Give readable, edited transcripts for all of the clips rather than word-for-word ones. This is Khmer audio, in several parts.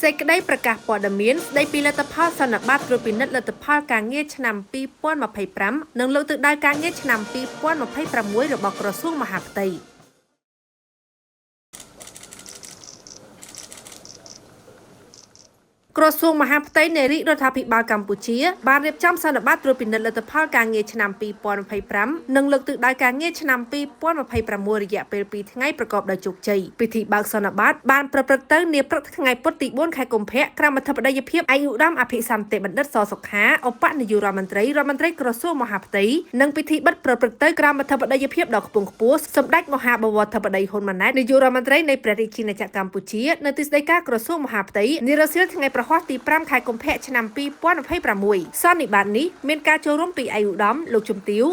សេចក្តីប្រកាសព័ត៌មានស្តីពីលទ្ធផលសន្និបាតត្រួតពិនិត្យលទ្ធផលការងារឆ្នាំ2025និងលើកទិសដៅការងារឆ្នាំ2026របស់ក្រសួងមហាផ្ទៃក្រសួងមហាផ្ទៃនៃរាជរដ្ឋាភិបាលកម្ពុជាបានរៀបចំសន្និបាតត្រួតពិនិត្យលទ្ធផលការងារឆ្នាំ2025និងលើកទិសដៅការងារឆ្នាំ2026រយៈពេល2ថ្ងៃប្រកបដោយជោគជ័យពិធីបើកសន្និបាតបានប្រព្រឹត្តទៅនាព្រឹកថ្ងៃពុធទី4ខែកុម្ភៈក្រមអធិបតីភាពឯកឧត្តមអភិសន្តិបណ្ឌិតសសុខាឧបនាយករដ្ឋមន្ត្រីក្រសួងមហាផ្ទៃនិងពិធីបិទប្រព្រឹត្តទៅក្រមអធិបតីភាពដ៏ខ្ពង់ខ្ពស់សម្ដេចមហាបវរធិបតីហ៊ុនម៉ាណែតនាយករដ្ឋមន្ត្រីនៃព្រះរាជាណាចក្រកម្ពុជានៅទីស្តីការក្រសួងមហាផ្ទៃនារសៀលថ្ងៃប្រហ័សទី5ខែកុម្ភៈឆ្នាំ2026សន្និបាតនេះមានការចូលរួមពីឯកឧត្តមលោកជំទាវ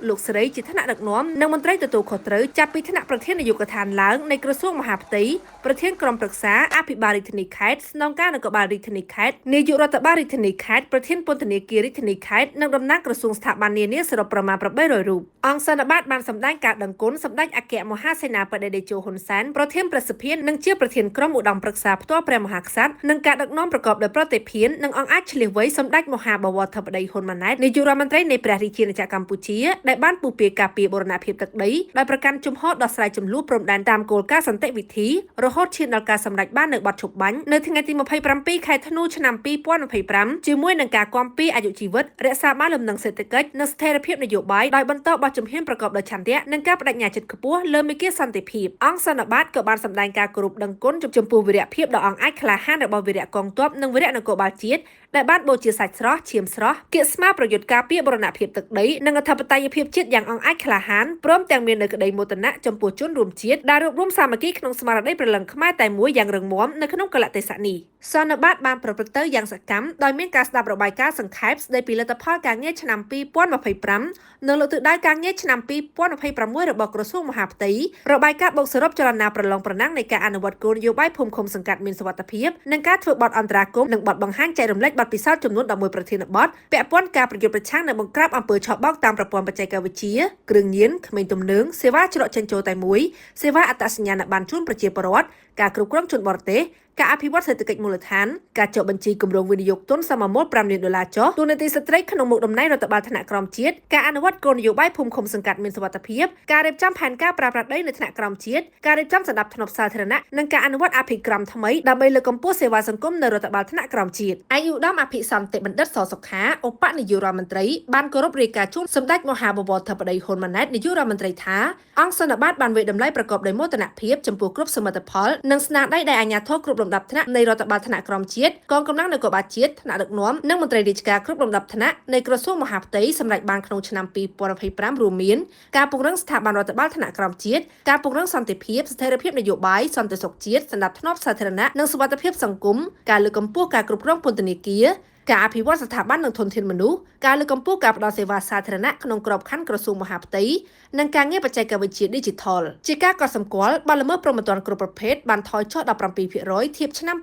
លោកស្រីជាថ្នាក់ដឹកនាំនិងមន្ត្រីទទួលខុសត្រូវចាប់ពីថ្នាក់ប្រធាននាយកដ្ឋានឡើងនៃក្រសួងមហាផ្ទៃប្រធានក្រុមប្រឹក្សាអភិបាលរាជធានីខេត្តស្នងការនគរបាលរាជធានីខេត្តនាយករដ្ឋបាលរាជធានីខេត្តប្រធានពន្ធនាគាររាជធានីខេត្តនិងតំណាងក្រសួងស្ថាប័ននានាសរុបប្រមាណ800រូបអង្គសន្និបាតបានសម្ដែងការដឹងគុណសម្ដេចអគ្គមហាសេនាបតីតេជោហ៊ុនសែនប្រធានប្រសិទ្ធិនិងជាប្រធានក្រុមឧត្តមប្រឹក្សាផ្ទាល់ព្រះមហាក្សត្រនិងការដឹកនាំប្រកបដោយប្រតិភិននិងអង្គអាចឆ្លៀសវៃសម្ដេចមហាបវរធិបតីហ៊ុនម៉ាណែតនាយករដ្ឋមន្ត្រីនៃព្រះរាជាណាចក្រកម្ពុជាដែលបានពុះពៀការពារបូរណភាពទឹកដីដោយប្រកាន់ជំហរដោះស្រាយចំនួនព្រំដែនតាមគោលការណ៍សន្តិវិធីរហូតឈានដល់ការសម្រេចបាននៅបទឈប់បាញ់នៅថ្ងៃទី27ខែធ្នូឆ្នាំ2025ជាមួយនឹងការគាំពៀអាយុជីវិតរក្សាបានលំនឹងសេដ្ឋកិច្ចនិងស្ថិរភាពនយោបាយដោយបន្តបទជំហានប្រកបដោយឆន្ទៈនិងការបដិញ្ញាចិត្តខ្ពស់លើមេគាសន្តិភាពអង្គសន្និបាតក៏បានសម្ដែងការគោរពដឹងគុណចំពោះវីរភាពដ៏អង្អាចក្លាហានរបស់វីរៈកងទ័ពនិងវីរៈនគរបាលជាតិដែលបានបូជាសាច់ស្រស់ឈាមស្រស់គៀកស្មារប្រយុទ្ធការពារបូរណភាពទឹកដីនិងអធិបតេយ្យភាពជាតិយ៉ាងអង្អាចក្លាហានព្រមទាំងមាននូវក្តីមោទនៈចំពោះជនរួមជាតិដែលរួបរวมសាមគ្គីក្នុងស្មារតីព្រលឹងខ្មែរតែមួយយ៉ាងរឹងមាំនៅក្នុងកលៈទេសៈនេះសន្និបាតបានប្រព្រឹត្តទៅយ៉ាងសកម្មដោយមានការស្ដាប់របាយការណ៍សង្ខេបស្តីពីលទ្ធផលការងារឆ្នាំ2025និងលើកទិសដៅការងារឆ្នាំ2026របស់ក្រសួងមហាផ្ទៃរបាយការណ៍បូកសរុបចលនាប្រឡងប្រណាំងនៃការអនុវត្តគោលនយោបាយភូមិឃុំសង្កាត់មានសុវត្ថិភាពនិងការធ្វើបទអន្តរាគមន៍និងបទបង្ហាញចែករំលែកបទពិសោធន៍ចំនួន11ប្រធានបទពាក់ព័ន្ធការប្រយុទ្ធប្រឆាំងនិងបង្ក្រាបអំពើឆបោកតាមប្រព័ន្ធបច្ចេកវិទ្យាគ្រឿងញៀនក្មេងទំនើងសេវាច្រកចេញចូលតែមួយសេវាអត្តសញ្ញាណប័ណ្ណជូនប្រជាពលរដ្ឋការគ្រប់គ្រងជនបរទេសការអភិវឌ្ឍសេដ្ឋកិច្ចមូលដ្ឋានការចុះបញ្ជីគម្រោងវិនិយោគទុនសមមូល$5លានចុះទូនាទីស្ត្រីក្នុងមុខតំណែងរដ្ឋបាលថ្នាក់ក្រោមជាតិការអនុវត្តគោលនយោបាយភូមិឃុំសង្កាត់មានសុវត្ថិភាពការរៀបចំផែនការប្រើប្រាស់ដីនៅថ្នាក់ក្រោមជាតិការរៀបចំសណ្ដាប់ធ្នាប់សាធារណៈនិងការអនុវត្តអភិក្រមថ្មីដើម្បីលើកកម្ពស់សេវាសង្គមនៅរដ្ឋបាលថ្នាក់ក្រោមជាតិឯកឧត្តមអភិសន្តិបណ្ឌិតសសុខាឧបនាយករដ្ឋមន្ត្រីបានគោរពរាយការណ៍ជូនសម្ដេចមហាបវរធិបតីហ៊ុនម៉ាណែតនាយករដ្ឋមន្ត្រីថាអង្គសន្និបាតបានវិតម្លៃប្រកបដោយមោទនភាពចំពោះគ្រប់សមិទ្ធផលនិងស្នាដៃដែលអាជ្ញាធរគ្រប់លំដាប់ថ្នាក់នៃរដ្ឋបាលថ្នាក់ក្រោមជាតិកងកម្លាំងនគរបាលជាតិថ្នាក់ដឹកនាំនិងមន្ត្រីរាជការគ្រប់លំដាប់ថ្នាក់នៃក្រសួងមហាផ្ទៃសម្រាប់បានក្នុងឆ្នាំ2025រួមមានការពង្រឹងស្ថាប័នរដ្ឋបាលថ្នាក់ក្រោមជាតិការពង្រឹងសន្តិភាពស្ថិរភាពនយោបាយសន្តិសុខជាតិសណ្ដាប់ធ្នាប់សាធារណៈនិងសុវត្ថិភាពសង្គមការលើកកម្ពស់ការគ្រប់គ្រងពន្ធនាគារការអភិវឌ្ឍស្ថាប័ននិងធនធានមនុស្សការលើកកម្ពស់ការផ្តល់សេវាសាធារណៈក្នុងក្របខ័ណ្ឌក្រសួងមហាផ្ទៃនិងការងារបច្ចេកវិទ្យា Digital ជាការកត់សម្គាល់បទល្មើសព្រហ្មទណ្ឌគ្រប់ប្រភេទបានថយចុះ17%ធៀបឆ្នាំ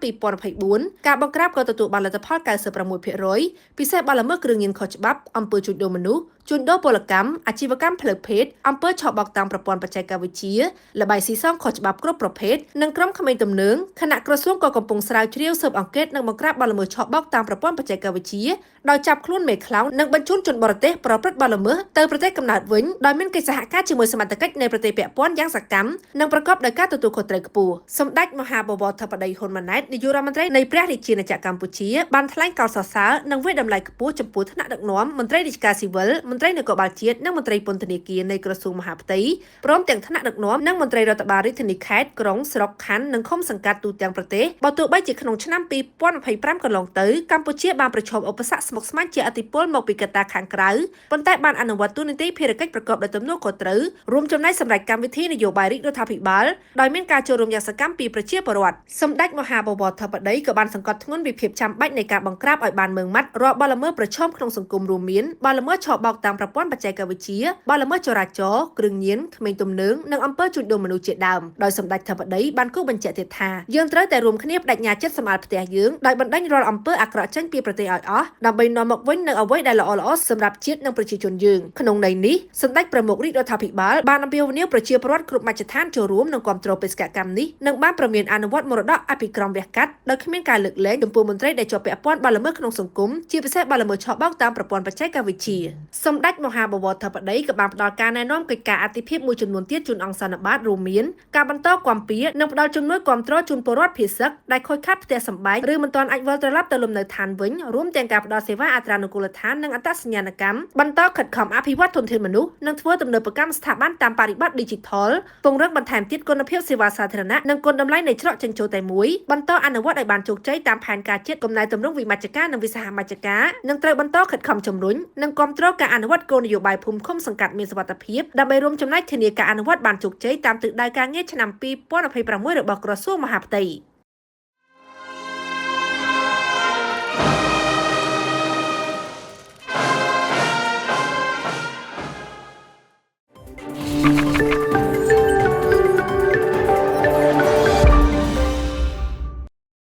2024ការបង្ក្រាបក៏ទទួលបានលទ្ធផល96%ពិសេសបទល្មើសគ្រឿងញៀនខុសច្បាប់អំពើជួញដូរមនុស្សជួញដូរពលកម្មអាជីវកម្មផ្លូវភេទអំពើឆបោកតាមប្រព័ន្ធបច្ចេកវិទ្យាល្បែងស៊ីសងខុសច្បាប់គ្រប់ប្រភេទនិងក្រុមក្មេងទំនើងគណៈក្រសួងក៏កំពុងស្រាវជ្រាវស៊ើបអង្កេតនិងបង្ក្រាបបទល្មើសឆបោកតាមប្រព័ន្ធបច្ចេកវិទ្យាដោយចាប់ខ្លួនមេខ្លោងនិងបញ្ជូនជនបរទេសប្រព្រឹត្តបទល្មើសទៅប្រទេសកំណើតវិញដោយមានកិច្ចសហការជាមួយសមត្ថកិច្ចនៃប្រទេសពាក់ព័ន្ធយ៉ាងសកម្មនិងប្រកបដោយការទទួលខុសត្រូវខ្ពស់សម្ដេចមហាបវរធិបតីហ៊ុនម៉ាណែតនាយករដ្ឋមន្ត្រីនៃព្រះរាជាណាចក្រកម្ពុជាបានថ្លែងកោតសរសើរនិងវាយតម្លៃខ្ពស់ចំពោះថ្នាក់ដឹកនាំមន្ត្រីរាជការស៊ីវិលមន្ត្រីនគរបាលជាតិនិងមន្ត្រីពន្ធនាគារនៃក្រសួងមហាផ្ទៃព្រមទាំងថ្នាក់ដឹកនាំនិងមន្ត្រីរដ្ឋបាលរាជធានីខេត្តក្រុងស្រុកខណ្ឌនិងឃុំសង្កាត់ទូទាំងប្រទេសបើទោះបីជាក្នុងឆ្នាំ2025កន្លងទៅកម្ពុជាបានប្រឈមឧបសគ្គស្មុគស្មាញជាឥទ្ធិពលមកពីកត្តាខាងក្រៅប៉ុន្តែបានអនុវត្តទូនីតិភារកិច្ចប្រកបដោយទំនួលខុសត្រូវរួមចំណែកសម្រាប់កម្មវិធីនយោបាយរាជរដ្ឋាភិបាលដោយមានការចូលរួមយ៉ាងសកម្មពីប្រជាពលរដ្ឋសម្ដេចមហាបវរធិបតីក៏បានសង្កត់ធ្ងន់ពីភាពចាំបាច់នៃការបង្ក្រាបឲ្យបានម៉ឺងម៉ាត់រាល់បទល្មើសប្រឈមក្នុងសង្គមរួមមានបទល្មើសឆបោកតាមប្រព័ន្ធបច្ចេកវិទ្យាបទល្មើសចរាចរណ៍គ្រឿងញៀនក្មេងទំនើងនិងអំពើជួញដូរមនុស្សជាដើមដោយសម្ដេចធិបតីបានគូបញ្ជាក់ទៀតថាយើងត្រូវតែរួមគ្នាបដិញ្ញាចិត្តសម្អាតផ្ទះយើងដោយបណ្ដេញរាល់អំពើអាក្រក់ចេញពី ប្រទេសឲ្យអស់ដើម្បីនាំមកវិញនូវអ្វីដែលល្អៗសម្រាប់ជាតិនិងប្រជាជនយើងក្នុងន័យនេះសម្ដេចប្រមុខរាជរដ្ឋាភិបាលបានអំពាវនាវប្រជាពលរដ្ឋគ្រប់មជ្ឈដ្ឋានចូលរួមនិងគាំទ្របេសកកម្មនេះនិងបានប្រមានអនុវត្តមរតកអភិក្រមវះកាត់ដោយគ្មានការលើកលែងចំពោះមន្ត្រីដែលជាប់ពាក់ព័ន្ធបទល្មើសក្នុងសង្គមជាពិសេសបទល្មើសឆបោកតាមប្រព័ន្ធបច្ចេកវិទ្យាសម្ដេចមហាបវរធិបតីក៏បានផ្ដល់ការណែនាំកិច្ចការអាទិភាពមួយចំនួនទៀតជូនអង្គសន្និបាតរួមមានការបន្តគាំពៀនិងផ្ដល់ជំនួយគាំទ្រជូនពលរដ្ឋភៀសឹកដែលខូចខាតផ្ទះសម្បែងឬមិនទាន់អាចវិលត្រឡប់ទៅលំនៅឋានវិញរួមទាំងការផ្ដល់សេវាអត្រានុកូលដ្ឋាននិងអត្តសញ្ញាណកម្មបន្តខិតខំអភិវឌ្ឍធនធានមនុស្សនិងធ្វើទំនើបកម្មស្ថាប័នតាមបរិបទ Digital ពង្រឹងបន្ថែមទៀតគុណភាពសេវាសាធារណៈនិងគុណតម្លៃនៃច្រកចេញចូលតែមួយបន្តអនុវត្តឲ្យបានជោគជ័យតាមផែនការជាតិកំណែទម្រង់វិមជ្ឈការនិងវិសាហមជ្ឈការនិងត្រូវបន្តខិតខំជំរុញនិងគាំទ្រការអនុវត្តគោលនយោបាយភូមិឃុំសង្កាត់មានសុវត្ថិភាពដើម្បីរួមចំណែកធានាការអនុវត្តបានជោគជ័យតាមទិសដៅការងារឆ្នាំ2026របស់ក្រសួងមហាផ្ទៃ